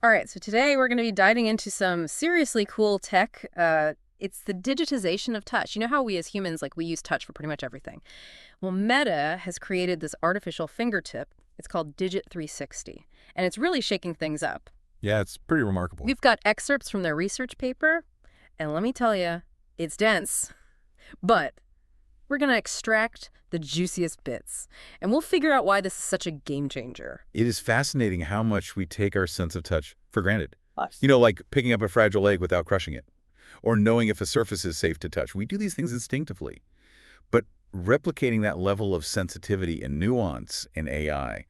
All right, so today we're going to be diving into some seriously cool tech. It's the digitization of touch. You know how we as humans, we use touch for pretty much everything. Well, Meta has created this artificial fingertip. It's called Digit 360, and it's really shaking things up. Yeah, it's pretty remarkable. We've got excerpts from their research paper, and let me tell you, it's dense. But we're going to extract the juiciest bits, and we'll figure out why this is such a game changer. It is fascinating how much we take our sense of touch for granted. Us. Like picking up a fragile egg without crushing it, or knowing if a surface is safe to touch. We do these things instinctively. But replicating that level of sensitivity and nuance in AI,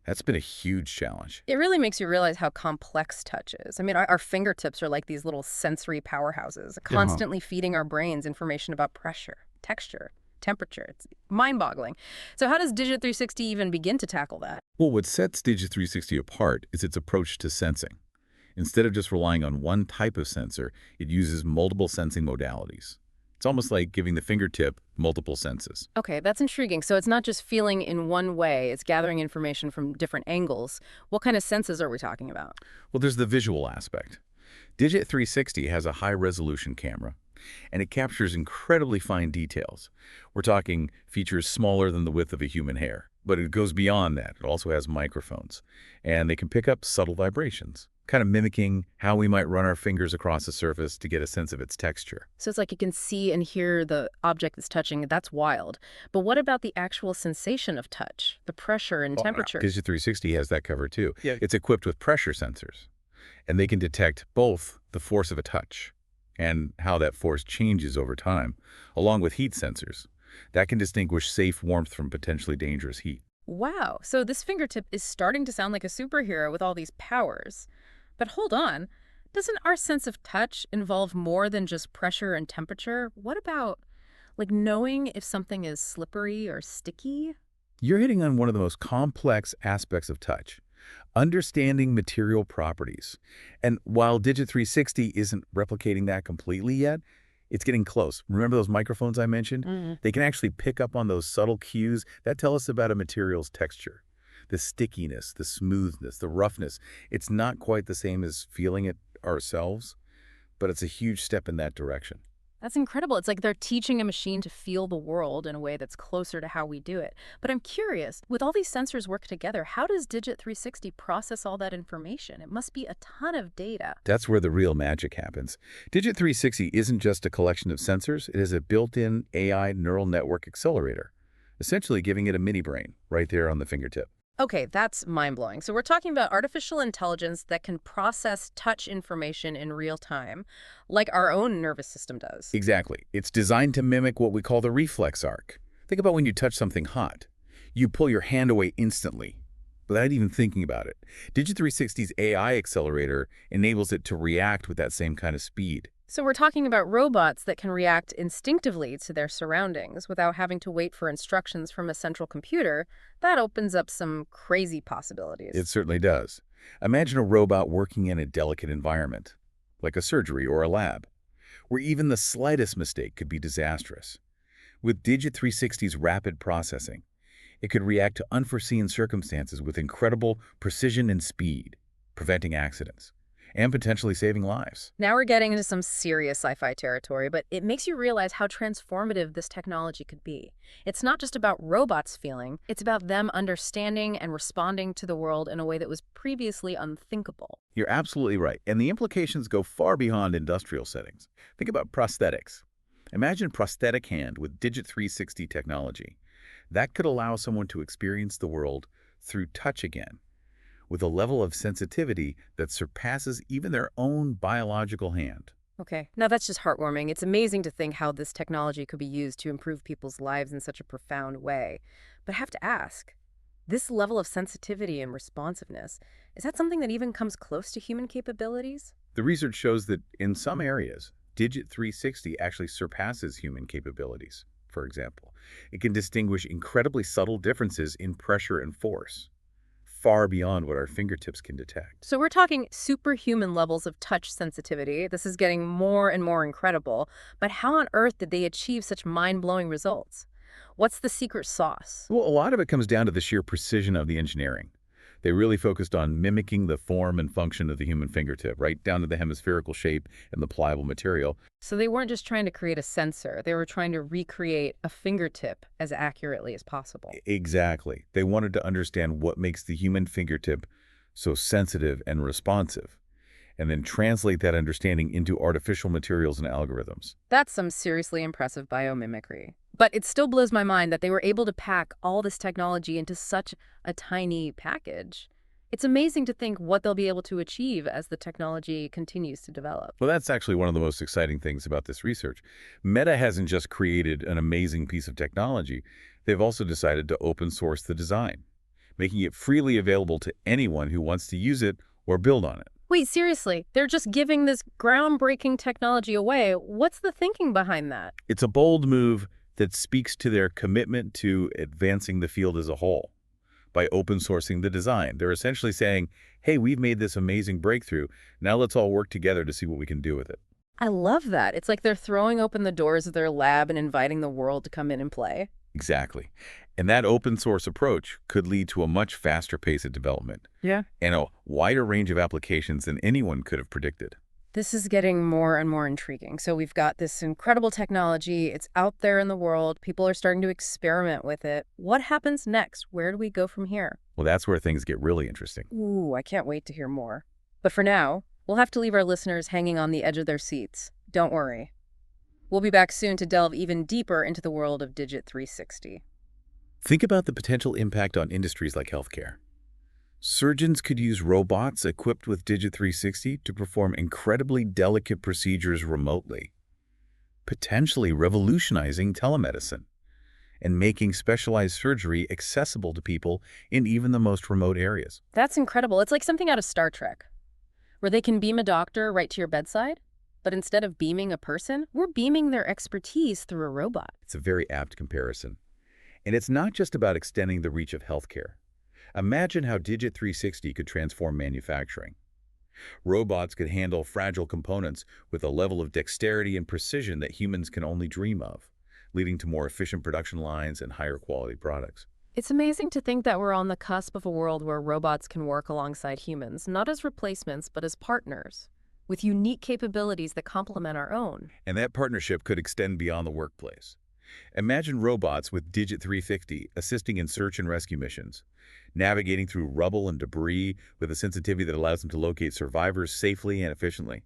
that's been a huge challenge. It really makes you realize how complex touch is. I mean, our fingertips are like these little sensory powerhouses, constantly feeding our brains information about pressure, texture, temperature. It's mind-boggling. So how does Digit 360 even begin to tackle that? Well, what sets Digit 360 apart is its approach to sensing. Instead of just relying on one type of sensor, it uses multiple sensing modalities. It's almost like giving the fingertip multiple senses. Okay, that's intriguing. So it's not just feeling in one way, it's gathering information from different angles. What kind of senses are we talking about? Well, there's the visual aspect. Digit 360 has a high-resolution camera, and it captures incredibly fine details. We're talking features smaller than the width of a human hair, but it goes beyond that. It also has microphones, and they can pick up subtle vibrations, kind of mimicking how we might run our fingers across a surface to get a sense of its texture. So it's like you can see and hear the object that's touching. That's wild. But what about the actual sensation of touch, the pressure and temperature? Digit 360 has that covered too. Yeah. It's equipped with pressure sensors, and they can detect both the force of a touch and how that force changes over time, along with heat sensors that can distinguish safe warmth from potentially dangerous heat. Wow, so this fingertip is starting to sound like a superhero with all these powers. But hold on, doesn't our sense of touch involve more than just pressure and temperature? What about, knowing if something is slippery or sticky? You're hitting on one of the most complex aspects of touch, understanding material properties. And while Digit 360 isn't replicating that completely yet, it's getting close. Remember those microphones I mentioned? They can actually pick up on those subtle cues that tell us about a material's texture. The stickiness, the smoothness, the roughness. It's not quite the same as feeling it ourselves, but it's a huge step in that direction. That's incredible. It's like they're teaching a machine to feel the world in a way that's closer to how we do it. But I'm curious, with all these sensors work together, how does Digit 360 process all that information? It must be a ton of data. That's where the real magic happens. Digit 360 isn't just a collection of sensors. It is a built-in AI neural network accelerator, essentially giving it a mini brain right there on the fingertip. Okay, that's mind-blowing. So we're talking about artificial intelligence that can process touch information in real time, like our own nervous system does. Exactly. It's designed to mimic what we call the reflex arc. Think about when you touch something hot. You pull your hand away instantly, without even thinking about it. Digit 360's AI accelerator enables it to react with that same kind of speed. So we're talking about robots that can react instinctively to their surroundings without having to wait for instructions from a central computer. That opens up some crazy possibilities. It certainly does. Imagine a robot working in a delicate environment, like a surgery or a lab, where even the slightest mistake could be disastrous. With Digit 360's rapid processing, it could react to unforeseen circumstances with incredible precision and speed, preventing accidents and potentially saving lives. Now we're getting into some serious sci-fi territory, but it makes you realize how transformative this technology could be. It's not just about robots feeling, it's about them understanding and responding to the world in a way that was previously unthinkable. You're absolutely right, and the implications go far beyond industrial settings. Think about prosthetics. Imagine a prosthetic hand with Digit 360 technology. That could allow someone to experience the world through touch again, with a level of sensitivity that surpasses even their own biological hand. Okay, now that's just heartwarming. It's amazing to think how this technology could be used to improve people's lives in such a profound way. But I have to ask, this level of sensitivity and responsiveness, is that something that even comes close to human capabilities? The research shows that in some areas, Digit 360 actually surpasses human capabilities. For example, it can distinguish incredibly subtle differences in pressure and force, far beyond what our fingertips can detect. So we're talking superhuman levels of touch sensitivity. This is getting more and more incredible. But how on earth did they achieve such mind-blowing results? What's the secret sauce? Well, a lot of it comes down to the sheer precision of the engineering. They really focused on mimicking the form and function of the human fingertip, right down to the hemispherical shape and the pliable material. So they weren't just trying to create a sensor, they were trying to recreate a fingertip as accurately as possible. Exactly. They wanted to understand what makes the human fingertip so sensitive and responsive, and then translate that understanding into artificial materials and algorithms. That's some seriously impressive biomimicry. But it still blows my mind that they were able to pack all this technology into such a tiny package. It's amazing to think what they'll be able to achieve as the technology continues to develop. Well, that's actually one of the most exciting things about this research. Meta hasn't just created an amazing piece of technology, they've also decided to open source the design, making it freely available to anyone who wants to use it or build on it. Wait, seriously, they're just giving this groundbreaking technology away. What's the thinking behind that? It's a bold move that speaks to their commitment to advancing the field as a whole. By open sourcing the design, they're essentially saying, hey, we've made this amazing breakthrough. Now let's all work together to see what we can do with it. I love that. It's like they're throwing open the doors of their lab and inviting the world to come in and play. Exactly. And that open source approach could lead to a much faster pace of development Yeah. and a wider range of applications than anyone could have predicted. This is getting more and more intriguing. So we've got this incredible technology. It's out there in the world. People are starting to experiment with it. What happens next? Where do we go from here? Well, that's where things get really interesting. Ooh, I can't wait to hear more. But for now, we'll have to leave our listeners hanging on the edge of their seats. Don't worry. We'll be back soon to delve even deeper into the world of Digit 360. Think about the potential impact on industries like healthcare. Surgeons could use robots equipped with Digit 360 to perform incredibly delicate procedures remotely, potentially revolutionizing telemedicine and making specialized surgery accessible to people in even the most remote areas. That's incredible. It's like something out of Star Trek, where they can beam a doctor right to your bedside, but instead of beaming a person, we're beaming their expertise through a robot. It's a very apt comparison. And it's not just about extending the reach of healthcare. Imagine how Digit 360 could transform manufacturing. Robots could handle fragile components with a level of dexterity and precision that humans can only dream of, leading to more efficient production lines and higher quality products. It's amazing to think that we're on the cusp of a world where robots can work alongside humans, not as replacements, but as partners, with unique capabilities that complement our own. And that partnership could extend beyond the workplace. Imagine robots with Digit 350 assisting in search and rescue missions, navigating through rubble and debris with a sensitivity that allows them to locate survivors safely and efficiently.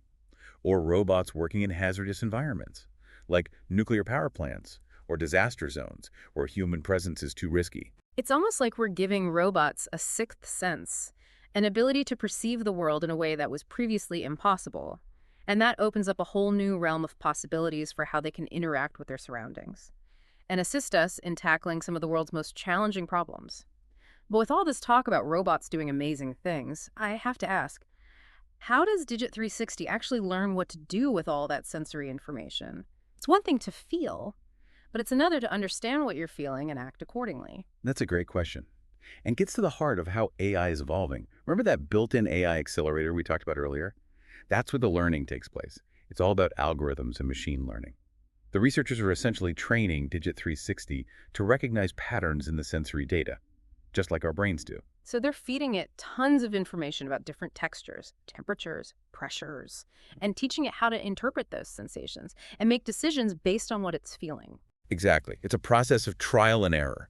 Or robots working in hazardous environments, like nuclear power plants or disaster zones where human presence is too risky. It's almost like we're giving robots a sixth sense, an ability to perceive the world in a way that was previously impossible. And that opens up a whole new realm of possibilities for how they can interact with their surroundings and assist us in tackling some of the world's most challenging problems. But with all this talk about robots doing amazing things, I have to ask, how does Digit 360 actually learn what to do with all that sensory information? It's one thing to feel, but it's another to understand what you're feeling and act accordingly. That's a great question and gets to the heart of how AI is evolving. Remember that built-in AI accelerator we talked about earlier? That's where the learning takes place. It's all about algorithms and machine learning. The researchers are essentially training Digit 360 to recognize patterns in the sensory data, just like our brains do. So they're feeding it tons of information about different textures, temperatures, pressures, and teaching it how to interpret those sensations and make decisions based on what it's feeling. Exactly. It's a process of trial and error,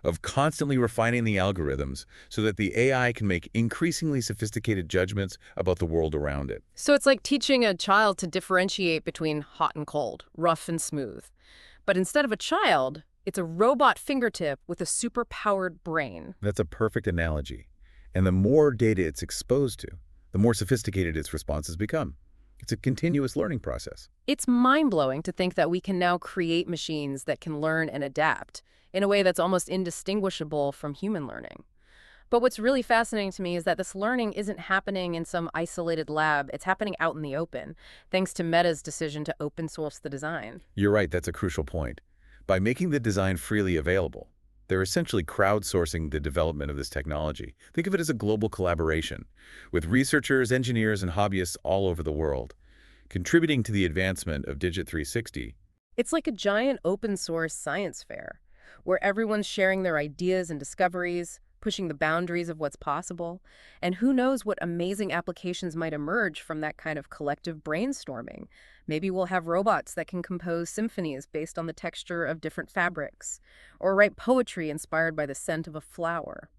of constantly refining the algorithms so that the AI can make increasingly sophisticated judgments about the world around it. So it's like teaching a child to differentiate between hot and cold, rough and smooth. But instead of a child, it's a robot fingertip with a super-powered brain. That's a perfect analogy. And the more data it's exposed to, the more sophisticated its responses become. It's a continuous learning process. It's mind-blowing to think that we can now create machines that can learn and adapt in a way that's almost indistinguishable from human learning. But what's really fascinating to me is that this learning isn't happening in some isolated lab. It's happening out in the open, thanks to Meta's decision to open source the design. You're right, that's a crucial point. By making the design freely available, they're essentially crowdsourcing the development of this technology. Think of it as a global collaboration, with researchers, engineers, and hobbyists all over the world, contributing to the advancement of Digit 360. It's like a giant open source science fair, where everyone's sharing their ideas and discoveries, pushing the boundaries of what's possible. And who knows what amazing applications might emerge from that kind of collective brainstorming. Maybe we'll have robots that can compose symphonies based on the texture of different fabrics, or write poetry inspired by the scent of a flower.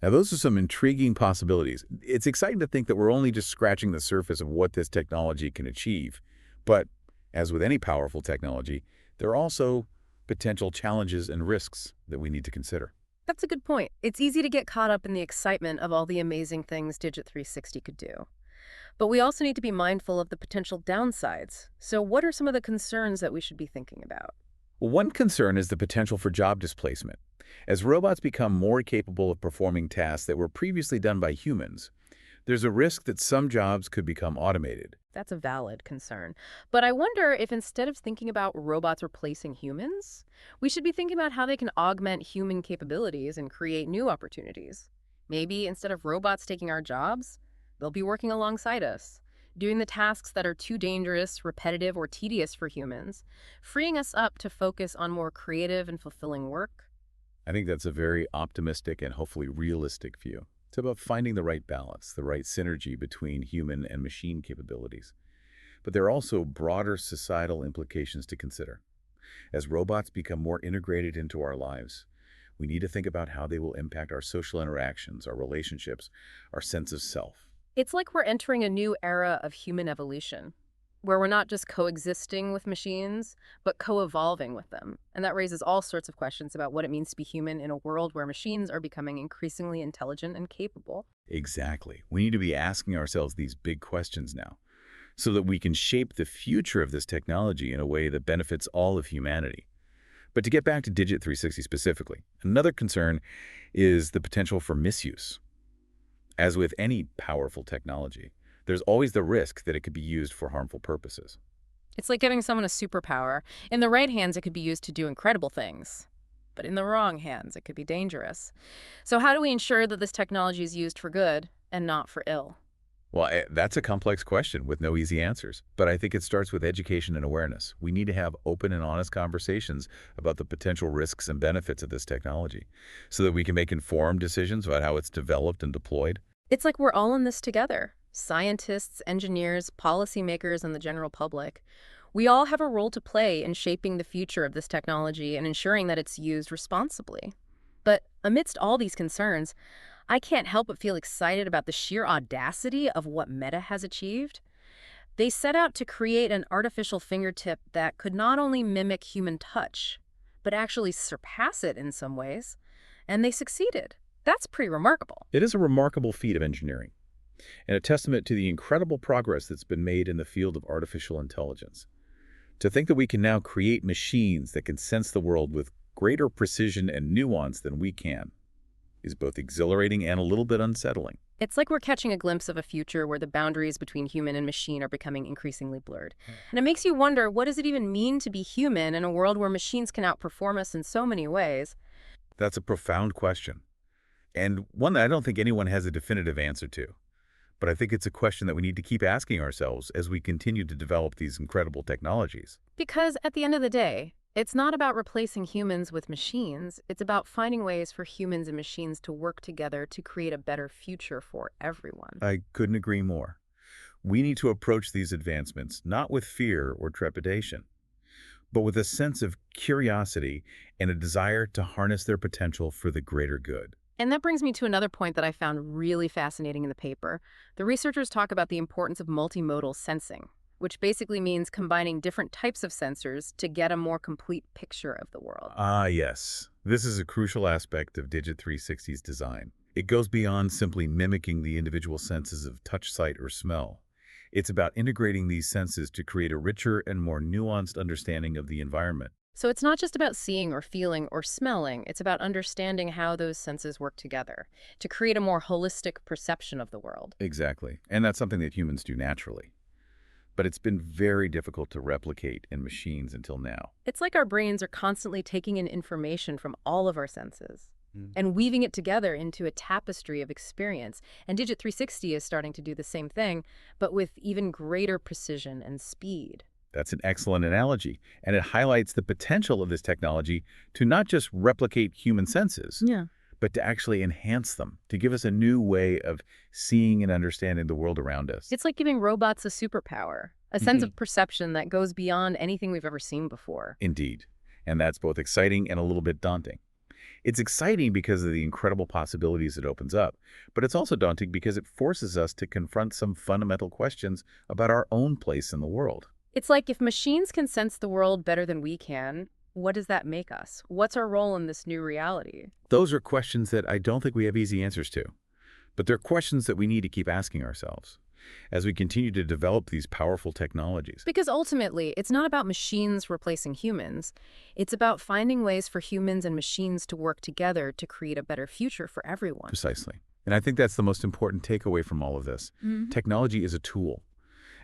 Now, those are some intriguing possibilities. It's exciting to think that we're only just scratching the surface of what this technology can achieve. But as with any powerful technology, there are also potential challenges and risks that we need to consider. That's a good point. It's easy to get caught up in the excitement of all the amazing things Digit 360 could do. But we also need to be mindful of the potential downsides. So what are some of the concerns that we should be thinking about? Well, one concern is the potential for job displacement. As robots become more capable of performing tasks that were previously done by humans, there's a risk that some jobs could become automated. That's a valid concern. But I wonder if instead of thinking about robots replacing humans, we should be thinking about how they can augment human capabilities and create new opportunities. Maybe instead of robots taking our jobs, they'll be working alongside us, doing the tasks that are too dangerous, repetitive, or tedious for humans, freeing us up to focus on more creative and fulfilling work. I think that's a very optimistic and hopefully realistic view. It's about finding the right balance, the right synergy between human and machine capabilities. But there are also broader societal implications to consider. As robots become more integrated into our lives, we need to think about how they will impact our social interactions, our relationships, our sense of self. It's like we're entering a new era of human evolution, where we're not just coexisting with machines, but co-evolving with them. And that raises all sorts of questions about what it means to be human in a world where machines are becoming increasingly intelligent and capable. Exactly. We need to be asking ourselves these big questions now, so that we can shape the future of this technology in a way that benefits all of humanity. But to get back to Digit 360 specifically, another concern is the potential for misuse. As with any powerful technology, there's always the risk that it could be used for harmful purposes. It's like giving someone a superpower. In the right hands, it could be used to do incredible things. But in the wrong hands, it could be dangerous. So how do we ensure that this technology is used for good and not for ill? Well, that's a complex question with no easy answers. But I think it starts with education and awareness. We need to have open and honest conversations about the potential risks and benefits of this technology so that we can make informed decisions about how it's developed and deployed. It's like we're all in this together. Scientists, engineers, policymakers, and the general public. We all have a role to play in shaping the future of this technology and ensuring that it's used responsibly. But amidst all these concerns, I can't help but feel excited about the sheer audacity of what Meta has achieved. They set out to create an artificial fingertip that could not only mimic human touch, but actually surpass it in some ways. And they succeeded. That's pretty remarkable. It is a remarkable feat of engineering and a testament to the incredible progress that's been made in the field of artificial intelligence. To think that we can now create machines that can sense the world with greater precision and nuance than we can is both exhilarating and a little bit unsettling. It's like we're catching a glimpse of a future where the boundaries between human and machine are becoming increasingly blurred. And it makes you wonder, what does it even mean to be human in a world where machines can outperform us in so many ways? That's a profound question, and one that I don't think anyone has a definitive answer to. But I think it's a question that we need to keep asking ourselves as we continue to develop these incredible technologies. Because at the end of the day, it's not about replacing humans with machines. It's about finding ways for humans and machines to work together to create a better future for everyone. I couldn't agree more. We need to approach these advancements not with fear or trepidation, but with a sense of curiosity and a desire to harness their potential for the greater good. And that brings me to another point that I found really fascinating in the paper. The researchers talk about the importance of multimodal sensing, which basically means combining different types of sensors to get a more complete picture of the world. Ah, yes. This is a crucial aspect of Digit 360's design. It goes beyond simply mimicking the individual senses of touch, sight, or smell. It's about integrating these senses to create a richer and more nuanced understanding of the environment. So it's not just about seeing or feeling or smelling, it's about understanding how those senses work together to create a more holistic perception of the world. Exactly. And that's something that humans do naturally. But it's been very difficult to replicate in machines until now. It's like our brains are constantly taking in information from all of our senses Mm. and weaving it together into a tapestry of experience. And Digit 360 is starting to do the same thing, but with even greater precision and speed. That's an excellent analogy, and it highlights the potential of this technology to not just replicate human senses, Yeah. but to actually enhance them, to give us a new way of seeing and understanding the world around us. It's like giving robots a superpower, a sense Mhm. of perception that goes beyond anything we've ever seen before. Indeed. And that's both exciting and a little bit daunting. It's exciting because of the incredible possibilities it opens up, but it's also daunting because it forces us to confront some fundamental questions about our own place in the world. It's like if machines can sense the world better than we can, what does that make us? What's our role in this new reality? Those are questions that I don't think we have easy answers to, but they're questions that we need to keep asking ourselves as we continue to develop these powerful technologies. Because ultimately, it's not about machines replacing humans. It's about finding ways for humans and machines to work together to create a better future for everyone. Precisely. And I think that's the most important takeaway from all of this. Mhm. Technology is a tool.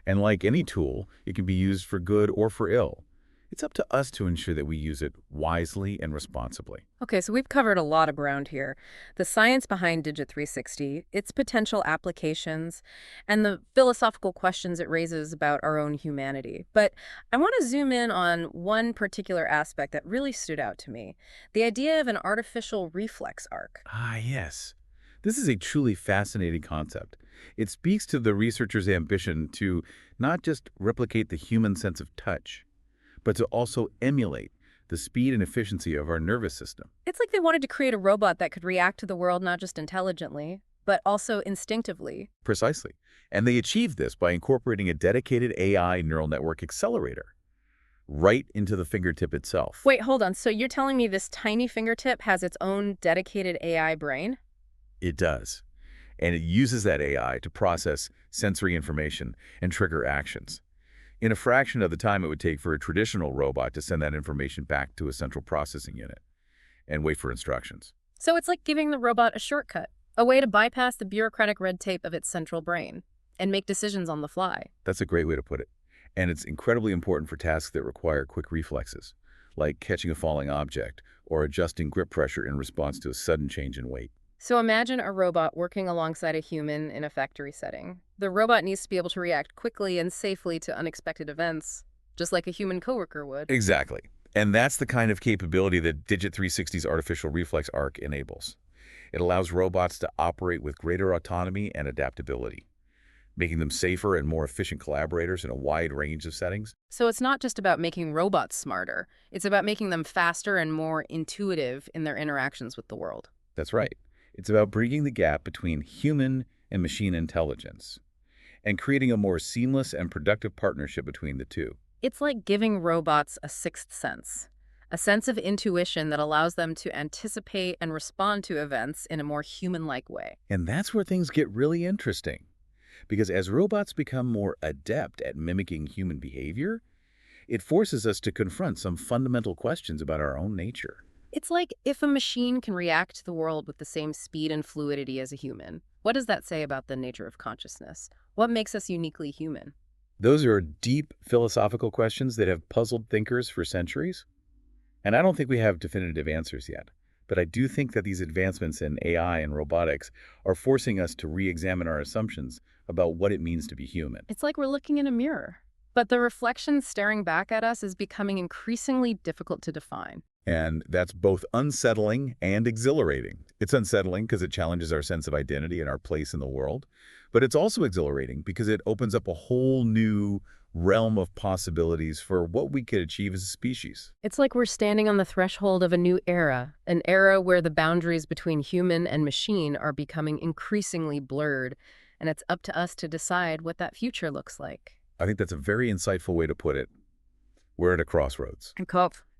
And like any tool, it can be used for good or for ill. It's up to us to ensure that we use it wisely and responsibly. Okay, so we've covered a lot of ground here. The science behind Digit 360, its potential applications, and the philosophical questions it raises about our own humanity. But I want to zoom in on one particular aspect that really stood out to me, the idea of an artificial reflex arc. Ah, yes. This is a truly fascinating concept. It speaks to the researcher's ambition to not just replicate the human sense of touch, but to also emulate the speed and efficiency of our nervous system. It's like they wanted to create a robot that could react to the world not just intelligently, but also instinctively. Precisely. And they achieved this by incorporating a dedicated AI neural network accelerator right into the fingertip itself. Wait, hold on. So you're telling me this tiny fingertip has its own dedicated AI brain? It does. And it uses that AI to process sensory information and trigger actions in a fraction of the time it would take for a traditional robot to send that information back to a central processing unit and wait for instructions. So it's like giving the robot a shortcut, a way to bypass the bureaucratic red tape of its central brain and make decisions on the fly. That's a great way to put it. And it's incredibly important for tasks that require quick reflexes, like catching a falling object or adjusting grip pressure in response to a sudden change in weight. So imagine a robot working alongside a human in a factory setting. The robot needs to be able to react quickly and safely to unexpected events, just like a human coworker would. Exactly. And that's the kind of capability that Digit 360's artificial reflex arc enables. It allows robots to operate with greater autonomy and adaptability, making them safer and more efficient collaborators in a wide range of settings. So it's not just about making robots smarter. It's about making them faster and more intuitive in their interactions with the world. That's right. It's about bridging the gap between human and machine intelligence and creating a more seamless and productive partnership between the two. It's like giving robots a sixth sense, a sense of intuition that allows them to anticipate and respond to events in a more human-like way. And that's where things get really interesting. Because as robots become more adept at mimicking human behavior, it forces us to confront some fundamental questions about our own nature. It's like if a machine can react to the world with the same speed and fluidity as a human, what does that say about the nature of consciousness? What makes us uniquely human? Those are deep philosophical questions that have puzzled thinkers for centuries. And I don't think we have definitive answers yet. But I do think that these advancements in AI and robotics are forcing us to re-examine our assumptions about what it means to be human. It's like we're looking in a mirror, but the reflection staring back at us is becoming increasingly difficult to define. And that's both unsettling and exhilarating. It's unsettling because it challenges our sense of identity and our place in the world. But it's also exhilarating because it opens up a whole new realm of possibilities for what we could achieve as a species. It's like we're standing on the threshold of a new era, an era where the boundaries between human and machine are becoming increasingly blurred, and it's up to us to decide what that future looks like. I think that's a very insightful way to put it. We're at a crossroads.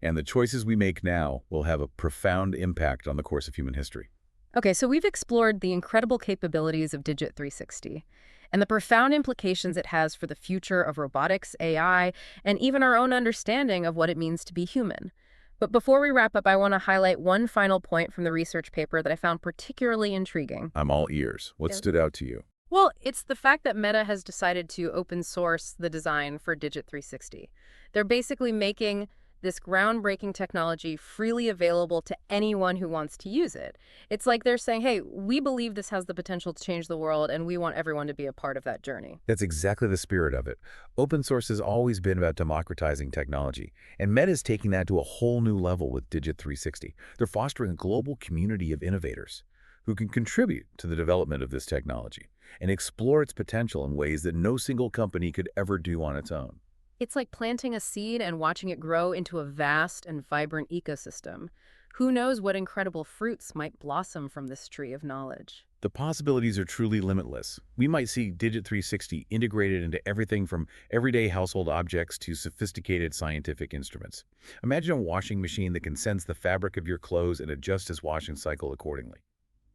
And the choices we make now will have a profound impact on the course of human history. Okay, so we've explored the incredible capabilities of Digit 360 and the profound implications it has for the future of robotics, AI, and even our own understanding of what it means to be human. But before we wrap up, I want to highlight one final point from the research paper that I found particularly intriguing. I'm all ears. What Yeah. stood out to you? Well, it's the fact that Meta has decided to open source the design for Digit 360. They're basically making this groundbreaking technology freely available to anyone who wants to use it. It's like they're saying, hey, we believe this has the potential to change the world, and we want everyone to be a part of that journey. That's exactly the spirit of it. Open source has always been about democratizing technology, and Meta is taking that to a whole new level with Digit 360. They're fostering a global community of innovators who can contribute to the development of this technology and explore its potential in ways that no single company could ever do on its own. It's like planting a seed and watching it grow into a vast and vibrant ecosystem. Who knows what incredible fruits might blossom from this tree of knowledge? The possibilities are truly limitless. We might see Digit 360 integrated into everything from everyday household objects to sophisticated scientific instruments. Imagine a washing machine that can sense the fabric of your clothes and adjust its washing cycle accordingly.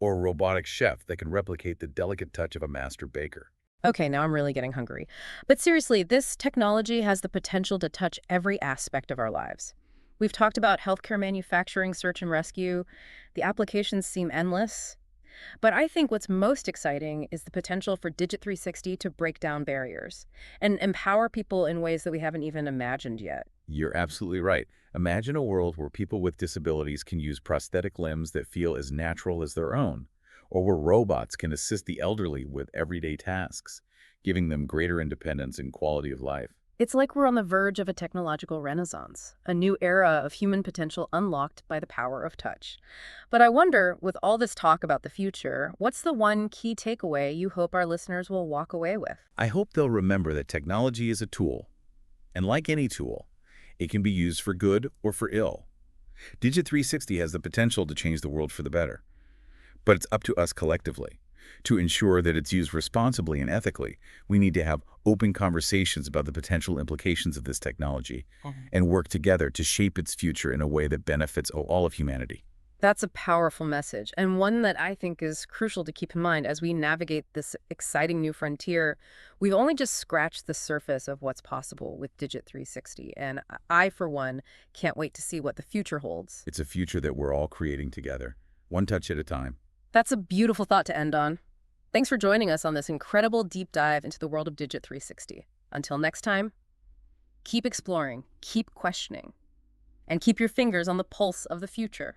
Or a robotic chef that can replicate the delicate touch of a master baker. Okay, now I'm really getting hungry. But seriously, this technology has the potential to touch every aspect of our lives. We've talked about healthcare manufacturing, search and rescue. The applications seem endless. But I think what's most exciting is the potential for Digit 360 to break down barriers and empower people in ways that we haven't even imagined yet. You're absolutely right. Imagine a world where people with disabilities can use prosthetic limbs that feel as natural as their own, or where robots can assist the elderly with everyday tasks, giving them greater independence and quality of life. It's like we're on the verge of a technological renaissance, a new era of human potential unlocked by the power of touch. But I wonder, with all this talk about the future, what's the one key takeaway you hope our listeners will walk away with? I hope they'll remember that technology is a tool, and like any tool, it can be used for good or for ill. Digit 360 has the potential to change the world for the better, but it's up to us collectively. To ensure that it's used responsibly and ethically, we need to have open conversations about the potential implications of this technology and work together to shape its future in a way that benefits all of humanity. That's a powerful message, and one that I think is crucial to keep in mind as we navigate this exciting new frontier. We've only just scratched the surface of what's possible with Digit 360, and I, for one, can't wait to see what the future holds. It's a future that we're all creating together, one touch at a time. That's a beautiful thought to end on. Thanks for joining us on this incredible deep dive into the world of Digit 360. Until next time, keep exploring, keep questioning, and keep your fingers on the pulse of the future.